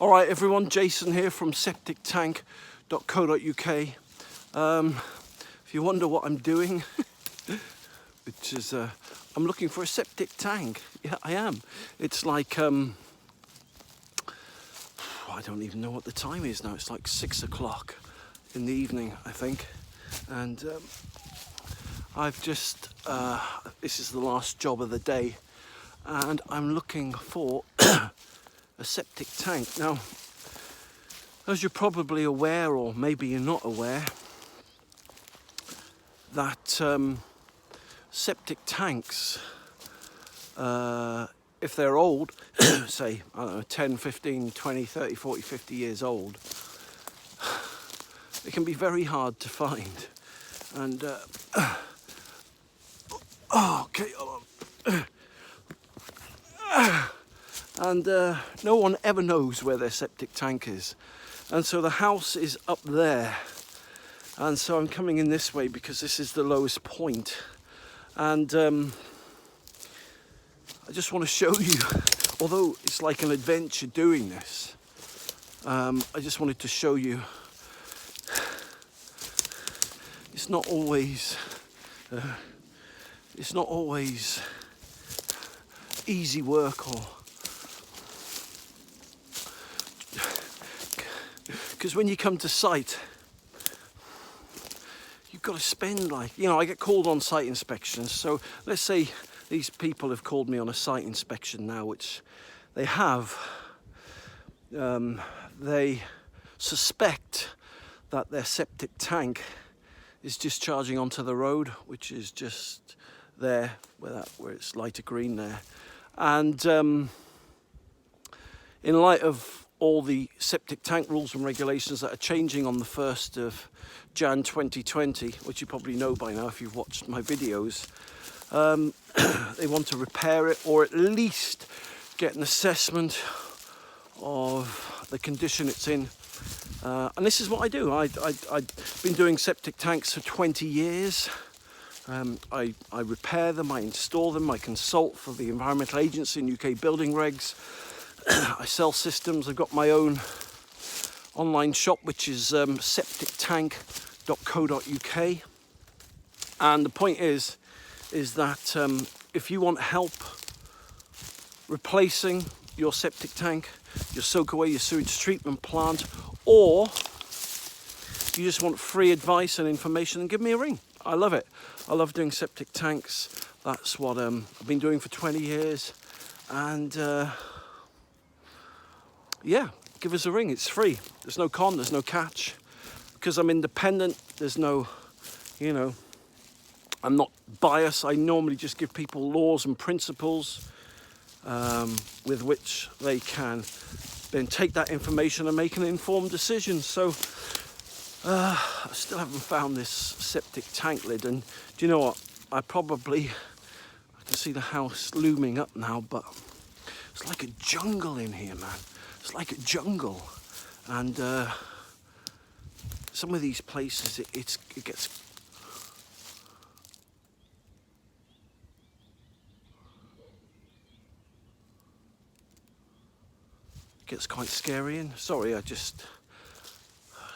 All right, everyone, Jason here from septictank.co.uk. If you wonder what I'm doing, which is, I'm looking for a septic tank. Yeah, I am. It's like, I don't even know what the time is now. It's like 6 o'clock in the evening, I think. And I've just, this is the last job of the day, and I'm looking for a septic tank. Now, as you're probably aware, or maybe you're not aware, that septic tanks, if they're old, say, I don't know, 10, 15, 20, 30, 40, 50 years old, they can be very hard to find. And, okay, hold on. And no one ever knows where their septic tank is. And so the house is up there. And so I'm coming in this way because this is the lowest point. And I just want to show you, although it's like an adventure doing this, I just wanted to show you it's not always easy work, or because when you come to site, you've got to spend, like, you know, I get called on site inspections. So let's say these people have called me on a site inspection now, which they have. They suspect that their septic tank is discharging onto the road, which is just there, where it's lighter green there. And in light of all the septic tank rules and regulations that are changing on the 1st of Jan 2020, which you probably know by now if you've watched my videos, they want to repair it, or at least get an assessment of the condition it's in. And this is what I do. I've been doing septic tanks for 20 years. I repair them, I install them, I consult for the Environmental Agency and UK building regs. I sell systems. I've got my own online shop, which is septictank.co.uk. And the point is that if you want help replacing your septic tank, your soak away, your sewage treatment plant, or you just want free advice and information, then give me a ring. I love it. I love doing septic tanks. That's what I've been doing for 20 years. And yeah, give us a ring. It's free. There's no con, there's no catch. Because I'm independent, there's no, you know, I'm not biased. I normally just give people laws and principles with which they can then take that information and make an informed decision. So I still haven't found this septic tank lid, and do you know what? I can see the house looming up now, but it's like a jungle in here, man. It's like a jungle. And some of these places, it gets quite scary. And sorry,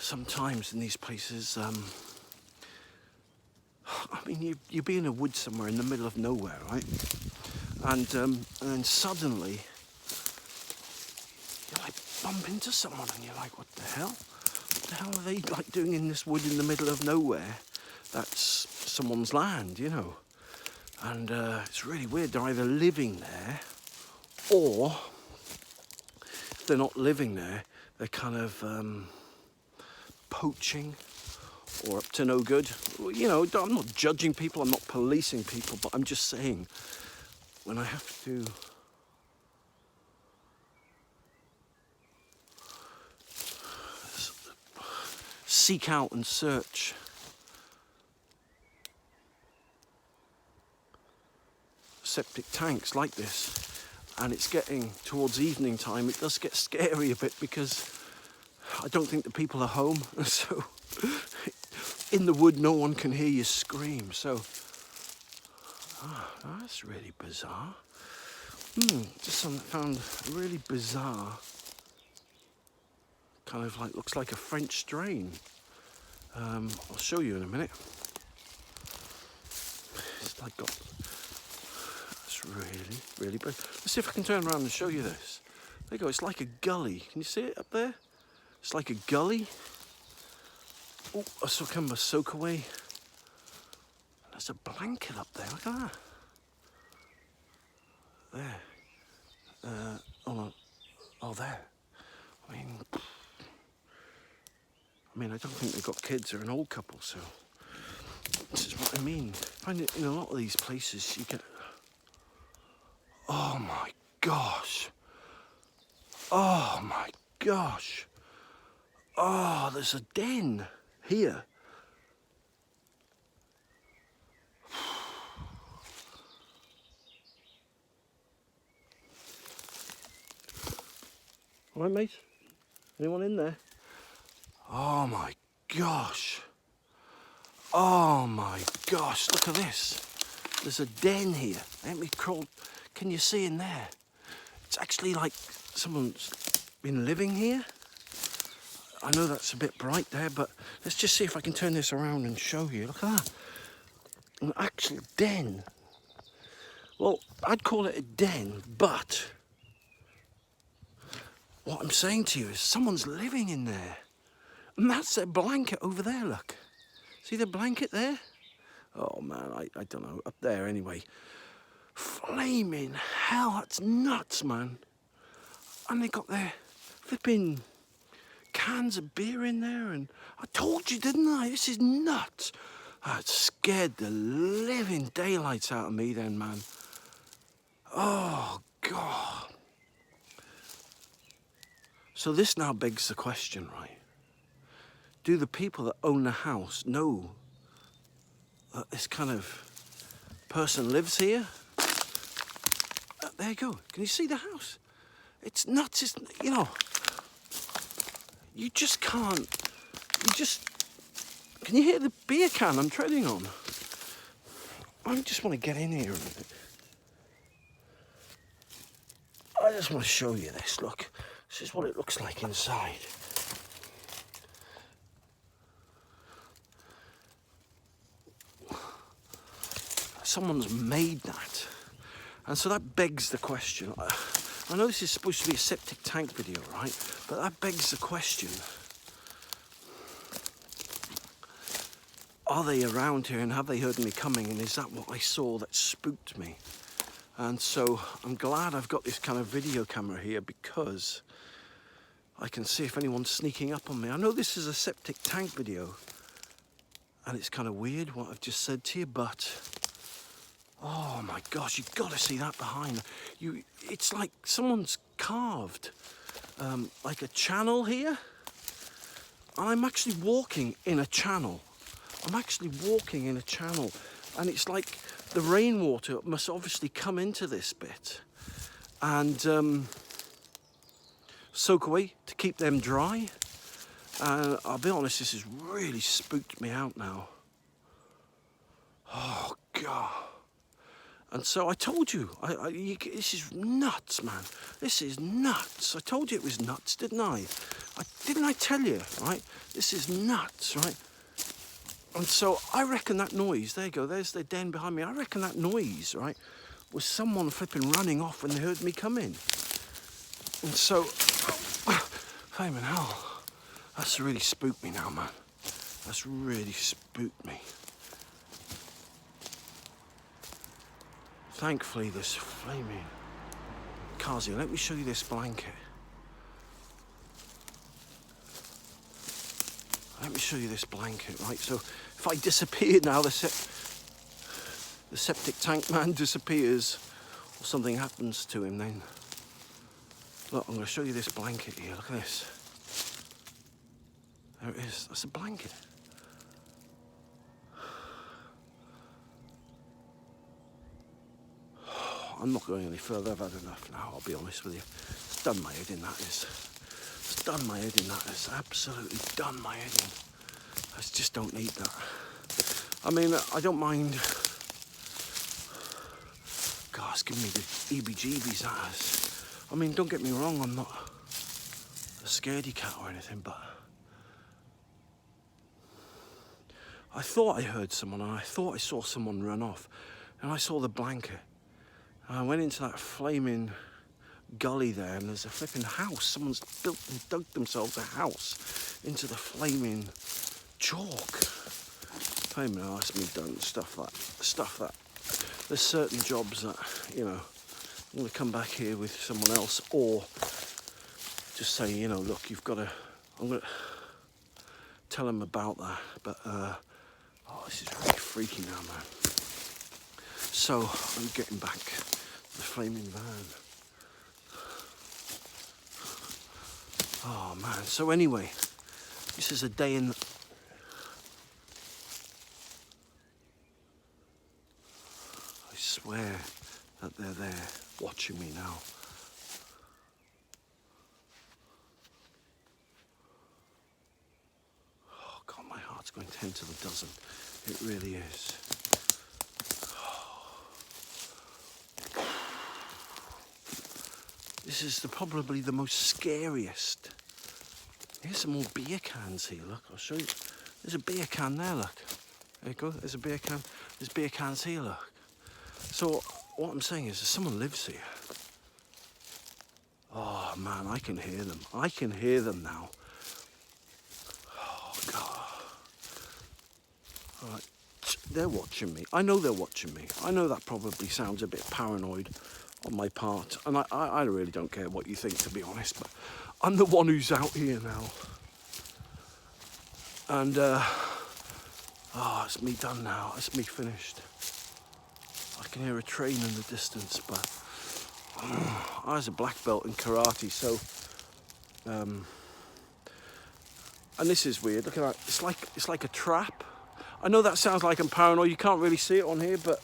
sometimes in these places, I mean, you be in a wood somewhere in the middle of nowhere, right? And then suddenly you like bump into someone, and you're like, what the hell? What the hell are they like doing in this wood in the middle of nowhere? That's someone's land, you know. And it's really weird. They're either living there, or if they're not living there, they're kind of poaching or up to no good. You know, I'm not judging people, I'm not policing people, but I'm just saying, when I have to seek out and search septic tanks like this, and it's getting towards evening time, it does get scary a bit, because I don't think the people are home. So in the wood, no one can hear you scream. So that's really bizarre. Just something I found really bizarre. kind of like, looks like a French strain. I'll show you in a minute. It's like got, it's really, really big. Let's see if I can turn around and show you this. There you go, it's like a gully. Can you see it up there? It's like a gully. Oh, a cucumber soak away. There's a blanket up there, look at that. There. Oh, there. I mean, I don't think they've got kids. They're an old couple, so this is what I mean. I find it in a lot of these places you get. Oh my gosh. Oh my gosh. Oh, there's a den here. All right, mate? Anyone in there? Oh my gosh. Oh my gosh, look at this. There's a den here. Let me crawl. Can you see in there? It's actually like someone's been living here. I know that's a bit bright there, but let's just see if I can turn this around and show you. Look at that. An actual den. Well, I'd call it a den, but what I'm saying to you is someone's living in there. And that's their blanket over there, look. See the blanket there? Oh man, I don't know, up there anyway. Flaming hell, that's nuts, man. And they got their flipping cans of beer in there, and I told you, didn't I? This is nuts. That scared the living daylights out of me then, man. Oh, God. So this now begs the question, right? Do the people that own the house know that this kind of person lives here? There you go. Can you see the house? It's nuts, isn't it? You know, you just can't, can you hear the beer can I'm treading on? I just want to get in here a minute. I just want to show you this, look. This is what it looks like inside. Someone's made that. And so that begs the question. I know this is supposed to be a septic tank video, right? But that begs the question. Are they around here and have they heard me coming? And is that what I saw that spooked me? And so I'm glad I've got this kind of video camera here because I can see if anyone's sneaking up on me. I know this is a septic tank video and it's kind of weird what I've just said to you, but oh my gosh, you've got to see that behind you. It's like someone's carved like a channel here. And I'm actually walking in a channel. I'm actually walking in a channel. And it's like the rainwater must obviously come into this bit and soak away to keep them dry. And I'll be honest, this has really spooked me out now. Oh, God. And so I told you, this is nuts, man. This is nuts. I told you it was nuts, didn't I? Didn't I tell you, right? This is nuts, right? And so I reckon that noise, there you go, there's the den behind me. I reckon that noise, right, was someone flipping running off when they heard me come in. And so, flaming hell, that's really spooked me now, man. That's really spooked me. Thankfully, this flaming car's here. Let me show you this blanket. Let me show you this blanket, right? So if I disappear now, the septic tank man disappears, or something happens to him, then look, I'm going to show you this blanket here. Look at this. There it is. That's a blanket. I'm not going any further. I've had enough now, I'll be honest with you. It's done my head in, that is. It's done my head in, that is. Absolutely done my head in. I just don't need that. I mean, I don't mind. God, it's giving me the EBGBs, that is. I mean, don't get me wrong, I'm not scaredy cat or anything, but I thought I heard someone, and I thought I saw someone run off, and I saw the blanket. And I went into that flaming gully there, and there's a flipping house. Someone's built and dug themselves a house into the flaming chalk. Flaming arse me done stuff that. There's certain jobs that, you know, I'm going to come back here with someone else, or just say, you know, look, you've got to, I'm going to tell them about that. But, oh, this is really freaky now, man. So, I'm getting back to the flaming van. Oh, man. So, anyway, this is a day in... I swear that they're there watching me now. Oh, God, my heart's going 10 to the dozen. It really is. This is probably the most scariest. Here's some more beer cans here, look, I'll show you. There's a beer can there, look. There you go, there's a beer can. There's beer cans here, look. So, what I'm saying is, someone lives here. Oh, man, I can hear them. I can hear them now. Oh, God. All right, they're watching me. I know they're watching me. I know that probably sounds a bit paranoid on my part, and I really don't care what you think, to be honest, but I'm the one who's out here now. And, oh, it's me done now. It's me finished. I can hear a train in the distance, but I was a black belt in karate, so, and this is weird. Look at that. It's like a trap. I know that sounds like I'm paranoid. You can't really see it on here, but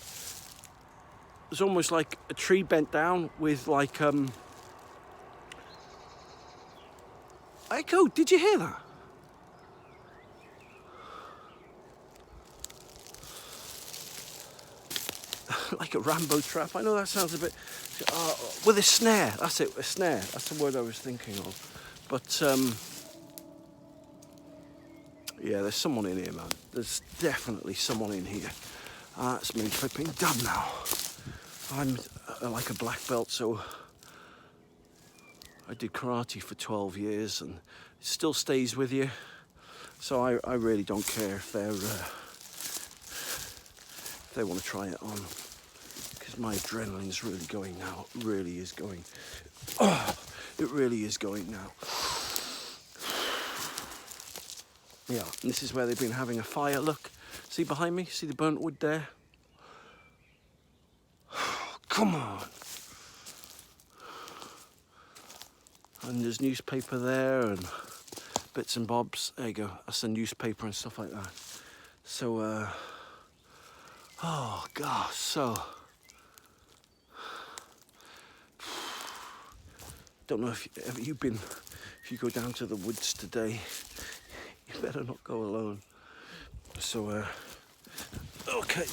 it's almost like a tree bent down with like, Echo, did you hear that? Like a Rambo trap. I know that sounds a bit... with a snare. That's it, a snare. That's the word I was thinking of. But, yeah, there's someone in here, man. There's definitely someone in here. That's me flipping done now. I'm like a black belt, so I did karate for 12 years, and it still stays with you. So I really don't care if they want to try it on, because my adrenaline's really going now. It really is going. Oh, it really is going now. Yeah, and this is where they've been having a fire. Look, see behind me? See the burnt wood there? Come on. And there's newspaper there and bits and bobs. There you go. That's the newspaper and stuff like that. So, oh gosh, so don't know if you've been, if you go down to the woods today, you better not go alone. So, okay.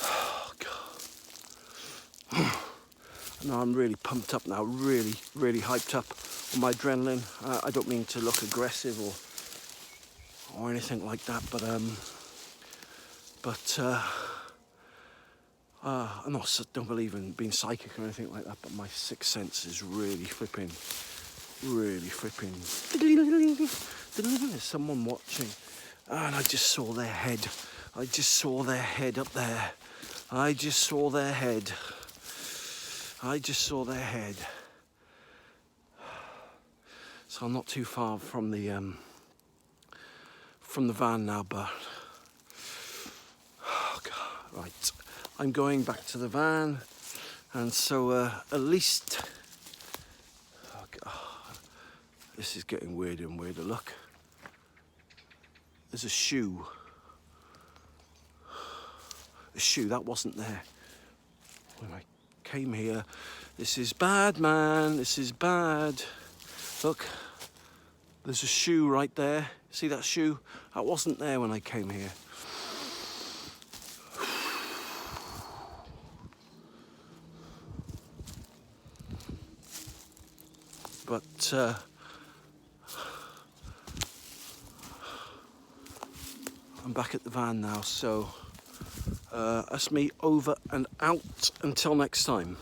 Oh God. No, I'm really pumped up now, really hyped up on my adrenaline. I don't mean to look aggressive or anything like that, but I'm not, don't believe in being psychic or anything like that, but my sixth sense is really flipping. There's someone watching, and I just saw their head. I just saw their head up there. I just saw their head. So I'm not too far from the van now, but oh God, right. I'm going back to the van, and so at least, oh God, this is getting weirder and weirder. Look, there's a shoe. A shoe that wasn't there when I came here. This is bad, man. This is bad. Look, there's a shoe right there. See that shoe? That wasn't there when I came here. But I'm back at the van now, so that's me over and out until next time.